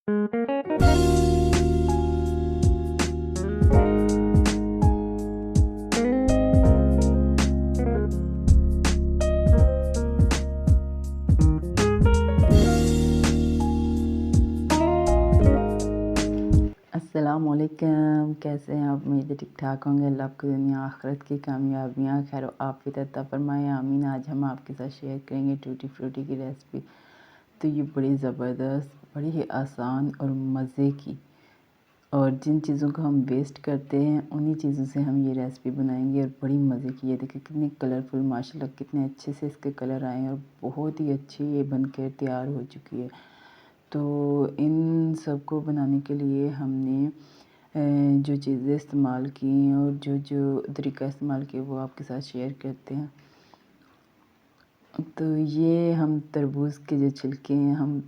अस्सलामुअलैकुम, कैसे हैं आप? उम्मीद है ठीक ठाक होंगे। अल्लाह आपको दुनिया आखिरत की कामयाबियाँ खैर आफियत अता फरमाए, आमीन। आज हम आपके साथ शेयर करेंगे टूटी फ्रूटी की रेसिपी। तो ये बड़ी ज़बरदस्त, बड़ी ही आसान और मज़े की, और जिन चीज़ों को हम वेस्ट करते हैं उन्हीं चीज़ों से हम ये रेसिपी बनाएंगे और बड़ी मज़े की। ये देखिए कितनी कलरफुल, माशाल्लाह कितने अच्छे से इसके कलर आए हैं और बहुत ही अच्छी ये बनकर तैयार हो चुकी है। तो इन सब को बनाने के लिए हमने जो चीज़ें इस्तेमाल की हैं और जो तरीका इस्तेमाल किया वो आपके साथ शेयर करते हैं। तो ये हम तरबूज़ के जो छिलके हैं हम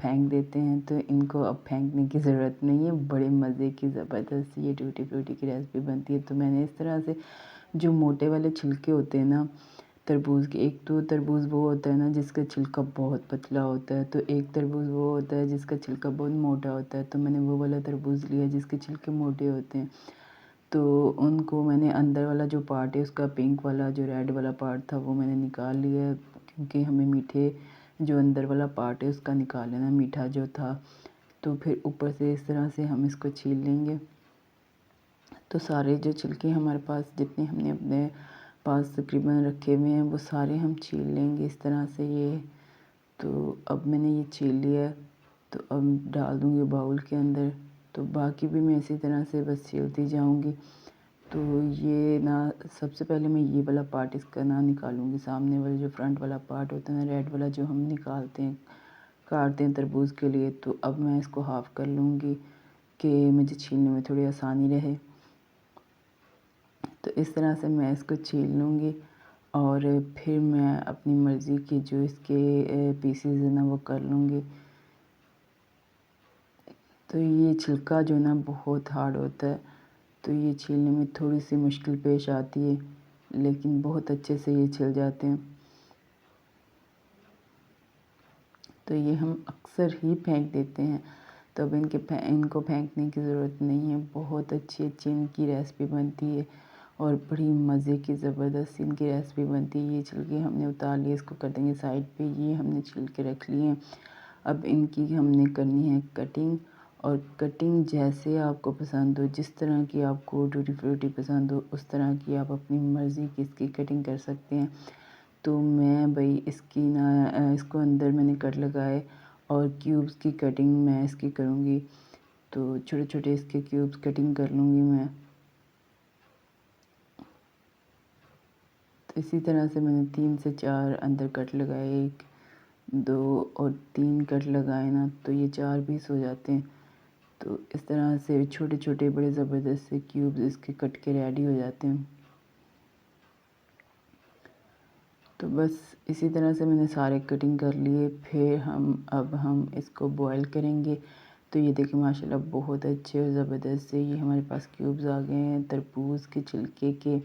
फेंक देते हैं, तो इनको अब फेंकने की ज़रूरत नहीं है। बड़े मज़े की ज़बरदस्त ये टूटी फ्रूटी की रेसिपी बनती है। तो मैंने इस तरह से जो मोटे वाले छिलके होते हैं ना तरबूज़ के, एक तो तरबूज़ वो होता है ना जिसका छिलका बहुत पतला होता है, तो एक तरबूज़ वो होता है जिसका छिलका बहुत मोटा होता है। तो मैंने वो वाला तरबूज़ लिया जिसके छिलके मोटे होते हैं। तो उनको मैंने अंदर वाला जो पार्ट है उसका, पिंक वाला जो रेड वाला पार्ट था वो मैंने निकाल लिया, क्योंकि हमें मीठे जो अंदर वाला पार्ट है उसका निकाल लेना, मीठा जो था। तो फिर ऊपर से इस तरह से हम इसको छील लेंगे। तो सारे जो छिलके हमारे पास जितने हमने अपने पास तकरीबन रखे हुए हैं वो सारे हम छील लेंगे इस तरह से ये। तो अब मैंने ये छील लिया है, तो अब डाल दूँगी बाउल के अंदर। तो बाकी भी मैं इसी तरह से बस छीलती जाऊँगी। तो ये ना सबसे पहले मैं ये वाला पार्ट इसका ना निकालूँगी, सामने वाला जो फ्रंट वाला पार्ट होता है ना रेड वाला, जो हम निकालते हैं काटते हैं तरबूज़ के लिए। तो अब मैं इसको हाफ़ कर लूँगी कि मुझे छीलने में थोड़ी आसानी रहे। तो इस तरह से मैं इसको छील लूँगी और फिर मैं अपनी मर्ज़ी की जो इसके पीसेस है ना वो कर लूँगी। तो ये छिलका जो ना बहुत हार्ड होता है, तो ये छीलने में थोड़ी सी मुश्किल पेश आती है, लेकिन बहुत अच्छे से ये छिल जाते हैं। तो ये हम अक्सर ही फेंक देते हैं, तो अब इनको फेंकने की ज़रूरत नहीं है। बहुत अच्छी अच्छी इनकी रेसिपी बनती है और बड़ी मज़े की ज़बरदस्त इनकी रेसिपी बनती है। ये छिलके हमने उतार लिए, इसको कर देंगे साइड पे। ये हमने छील के रख लिए हैं। अब इनकी हमने करनी है कटिंग, और कटिंग जैसे आपको पसंद हो, जिस तरह की आपको टूटी फ्रूटी पसंद हो उस तरह की आप अपनी मर्ज़ी की इसकी कटिंग कर सकते हैं। तो मैं भई इसकी ना इसको अंदर मैंने कट लगाए और क्यूब्स की कटिंग मैं इसकी करूँगी। तो छोटे-छोटे इसके क्यूब्स कटिंग कर लूँगी मैं। तो इसी तरह से मैंने 3 से 4 अंदर कट लगाए, 1, 2 और 3 कट लगाए ना, तो ये 4 पीस हो जाते हैं। तो इस तरह से छोटे-छोटे बड़े ज़बरदस्त से क्यूब्स इसके कट के रेडी हो जाते हैं। तो बस इसी तरह से मैंने सारे कटिंग कर लिए। फिर अब हम इसको बॉयल करेंगे। तो ये देखिए माशाल्लाह बहुत अच्छे और ज़बरदस्त से ये हमारे पास क्यूब्स आ गए हैं तरबूज़ के छिलके के।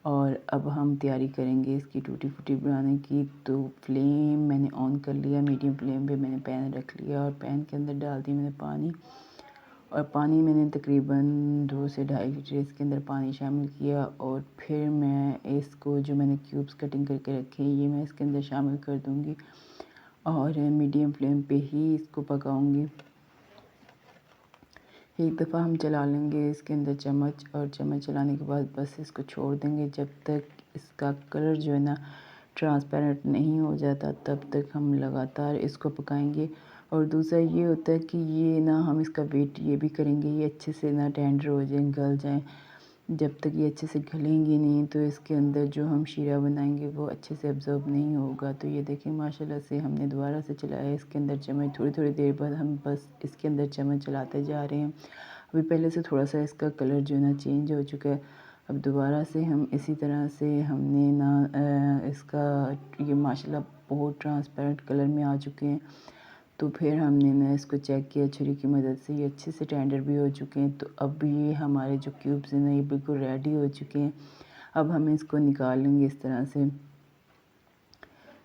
और अब हम तैयारी करेंगे इसकी टूटी फ्रूटी बनाने की। तो फ्लेम मैंने ऑन कर लिया, मीडियम फ्लेम पे मैंने पैन रख लिया और पैन के अंदर डाल दी मैंने पानी। और पानी मैंने तकरीबन 2 से ढाई लीटर इसके अंदर पानी शामिल किया, और फिर मैं इसको जो मैंने क्यूब्स कटिंग करके रखे हैं ये मैं इसके अंदर शामिल कर दूँगी और मीडियम फ्लेम पे ही इसको पकाऊँगी। एक दफ़ा हम चला लेंगे इसके अंदर चम्मच, और चम्मच चलाने के बाद बस इसको छोड़ देंगे जब तक इसका कलर जो है ना ट्रांसपेरेंट नहीं हो जाता, तब तक हम लगातार इसको पकाएंगे। और दूसरा ये होता है कि ये ना हम इसका वेट ये भी करेंगे ये अच्छे से ना टेंडर हो जाएँ, गल जाएँ। जब तक ये अच्छे से गलेंगी नहीं तो इसके अंदर जो हम शीरा बनाएंगे वो अच्छे से अब्ज़ॉर्ब नहीं होगा। तो ये देखिए माशाल्लाह से हमने दोबारा से चलाया इसके अंदर चम्मच, थोड़ी-थोड़ी देर बाद हम बस इसके अंदर चम्मच चलाते जा रहे हैं। अभी पहले से थोड़ा-सा इसका कलर जो है ना चेंज हो चुका है। अब दोबारा से हम इसी तरह से हमने ना इसका ये माशाल्लाह बहुत ट्रांसपेरेंट कलर में आ चुके हैं। तो फिर हमने ना इसको चेक किया छुरी की मदद से, ये अच्छे से टेंडर भी हो चुके हैं। तो अब ये हमारे जो क्यूब्स हैं ना ये बिल्कुल रेडी हो चुके हैं। अब हम इसको निकाल लेंगे इस तरह से।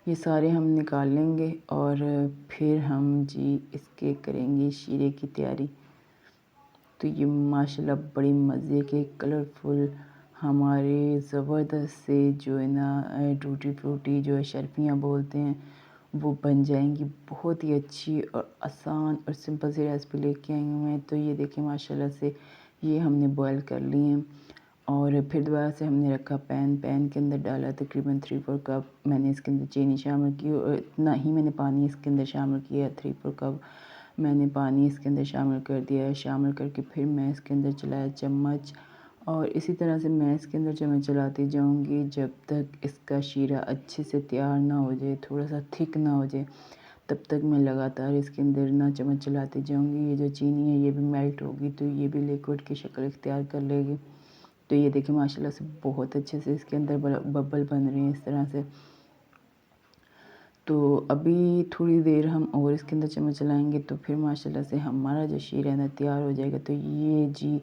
ये सारे हम निकाल लेंगे और फिर हम जी इसके करेंगे शीरे की तैयारी। तो ये माशाल्लाह बड़ी मज़े के कलरफुल हमारे ज़बरदस्त से जो है ना टूटी फ्रूटी जो है शर्फियाँ बोलते हैं वो बन जाएंगी। बहुत ही अच्छी और आसान और सिंपल सी रेसिपी लेके आई हूँ मैं। तो ये देखिए माशाल्लाह से ये हमने बॉईल कर लिए हैं और फिर दोबारा से हमने रखा पैन के अंदर डाला तकरीबन 3-4 कप मैंने इसके अंदर चीनी शामिल की और इतना ही मैंने पानी इसके अंदर शामिल किया। 3-4 कप मैंने पानी इसके अंदर शामिल कर दिया है। शामिल करके फिर मैं इसके अंदर चलाया चम्मच और इसी तरह से मैं इसके अंदर चम्मच चलाती जाऊंगी जब तक इसका शीरा अच्छे से तैयार ना हो जाए, थोड़ा सा थिक ना हो जाए, तब तक मैं लगातार इसके अंदर ना चम्मच चलाती जाऊंगी। ये जो चीनी है ये भी मेल्ट होगी तो ये भी लिक्विड की शक्ल इख्तियार कर लेगी। तो ये देखिए माशाल्लाह से बहुत अच्छे से इसके अंदर बबल बन रहे हैं इस तरह से। तो अभी थोड़ी देर हम और इसके अंदर चम्मच चलाएंगे तो फिर माशाल्लाह से हमारा जो शीरा है ना तैयार हो जाएगा। तो ये जी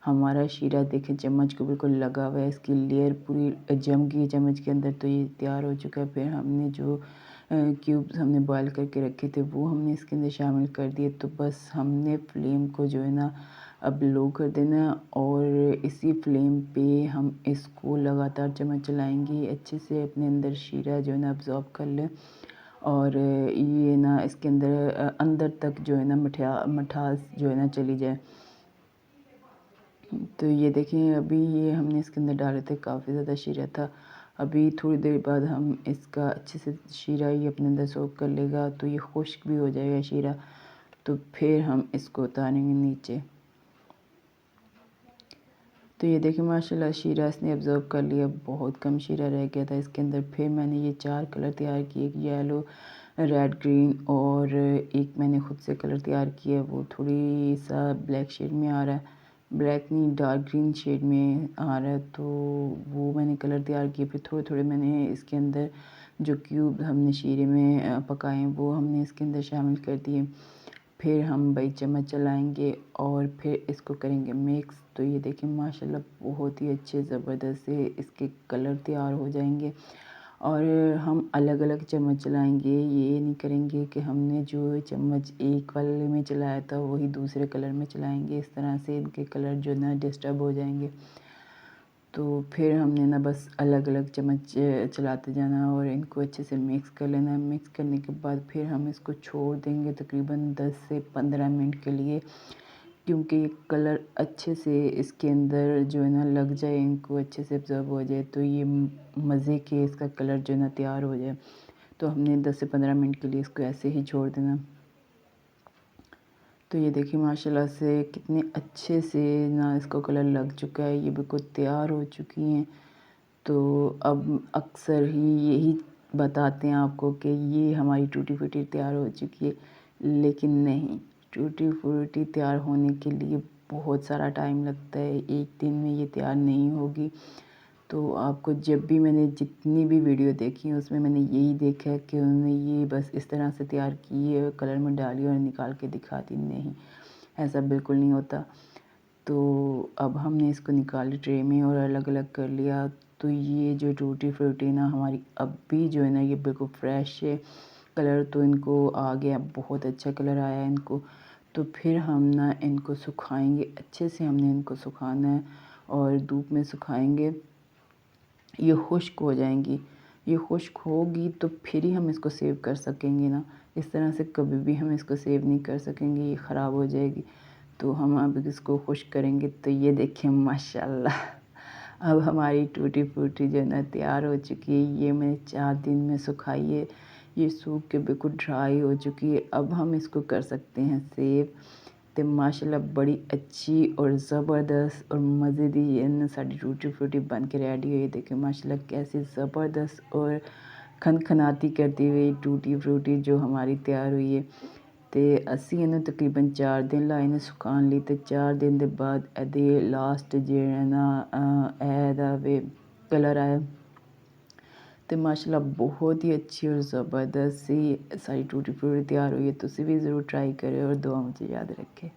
हमारा शीरा देखें चम्मच को बिल्कुल लगा हुआ है, इसकी लेयर पूरी जम गई है चम्मच के अंदर। तो ये तैयार हो चुका है। फिर हमने जो क्यूब्स हमने बॉईल करके रखे थे वो हमने इसके अंदर शामिल कर दिए। तो बस हमने फ्लेम को जो है ना अब लो कर देना और इसी फ्लेम पे हम इसको लगातार चम्मच चलाएंगे अच्छे से अपने अंदर शीरा जो है ना अब्ज़ॉर्ब कर ले और ये ना इसके अंदर अंदर तक जो है ना मिठास जो है ना चली जाए। तो ये देखिए अभी ये हमने इसके अंदर डाले थे, काफ़ी ज़्यादा शीरा था। अभी थोड़ी देर बाद हम इसका अच्छे से शीरा ये अपने अंदर सोख कर लेगा तो ये खुश्क भी हो जाएगा शीरा। तो फिर हम इसको उतारेंगे नीचे। तो ये देखिए माशाल्लाह शीरा इसने अब्ज़ॉर्ब कर लिया, बहुत कम शीरा रह गया था इसके अंदर। फिर मैंने ये 4 कलर तैयार किए, एक येलो, रेड, ग्रीन और एक मैंने खुद से कलर तैयार किया है वो थोड़ी सा ब्लैक शेड में आ रहा है, ब्लैक नहीं डार्क ग्रीन शेड में आ रहा है। तो वो मैंने कलर तैयार किए। फिर थोड़े-थोड़े मैंने इसके अंदर जो क्यूब हमने शीरे में पकाए हैं वो हमने इसके अंदर शामिल कर दिए। फिर हम वही चम्मच चलाएंगे और फिर इसको करेंगे मिक्स। तो ये देखिए माशाल्लाह बहुत ही अच्छे ज़बरदस्त से इसके कलर तैयार हो जाएंगे और हम अलग अलग चम्मच चलाएंगे। ये नहीं करेंगे कि हमने जो चम्मच एक वाले में चलाया था वही दूसरे कलर में चलाएंगे, इस तरह से इनके कलर जो ना डिस्टर्ब हो जाएंगे। तो फिर हमने ना बस अलग अलग चम्मच चलाते जाना और इनको अच्छे से मिक्स कर लेना है। मिक्स करने के बाद फिर हम इसको छोड़ देंगे तकरीबन 10 से 15 मिनट के लिए, क्योंकि ये कलर अच्छे से इसके अंदर जो है ना लग जाए, इनको अच्छे से ऑब्ज़र्व हो जाए तो ये मज़े के इसका कलर जो है ना तैयार हो जाए। तो हमने 10 से 15 मिनट के लिए इसको ऐसे ही छोड़ देना। तो ये देखिए माशाल्लाह से कितने अच्छे से ना इसको कलर लग चुका है, ये बिल्कुल तैयार हो चुकी हैं। तो अब अक्सर ही यही बताते हैं आपको कि ये हमारी टूटी फ्रूटी तैयार हो चुकी है, लेकिन नहीं, टूटी फ्रूटी तैयार होने के लिए बहुत सारा टाइम लगता है, एक दिन में ये तैयार नहीं होगी। तो आपको जब भी मैंने जितनी भी वीडियो देखी है उसमें मैंने यही देखा है कि उन्होंने ये बस इस तरह से तैयार की है, कलर में डाली और निकाल के दिखा दी। नहीं, ऐसा बिल्कुल नहीं होता। तो अब हमने इसको निकाली ट्रे में और अलग अलग कर लिया। तो ये जो टूटी फ्रूटी ना हमारी अब भी जो है ना ये बिल्कुल फ्रेश है, कलर तो इनको आ गया, बहुत अच्छा कलर आया है इनको। तो फिर हम ना इनको सुखाएंगे, अच्छे से हमने इनको सुखाना है और धूप में सुखाएंगे। ये खुश्क हो जाएंगी, ये खुश्क होगी तो फिर ही हम इसको सेव कर सकेंगे ना, इस तरह से कभी भी हम इसको सेव नहीं कर सकेंगे, ये ख़राब हो जाएगी। तो हम अब इसको खुश्क करेंगे। तो ये देखिए माशाल्लाह अब हमारी टूटी फ्रूटी जो है ना तैयार हो चुकी है। ये मैंने 4 दिन में सुखाई है, ये सूख के बिल्कुल ड्राई हो चुकी है। अब हम इसको कर सकते हैं सेव। तो माशाल्लाह बड़ी अच्छी और ज़बरदस्त और मज़े दी ये ना साड़ी टूटी फ्रूटी बन के रेडी है। ये देखिए माशाल्लाह कैसी ज़बरदस्त और खनखनाती करती हुई टूटी फ्रूटी जो हमारी तैयार हुई है। तो असी इन्हें तकरीबन 4 दिन लाए ने सुखान ली। तो 4 दिन के बाद ਇਹਦੇ लास्ट ਜਿਹੜਾ ना ਇਹਦਾ वे कलर आया। तो माशाल्लाह बहुत ही अच्छी और ज़बरदस्त सी सारी टूटी फ्रूटी तैयार हुई है। तुसी भी ज़रूर ट्राई करें और दुआ मुझे याद रखें।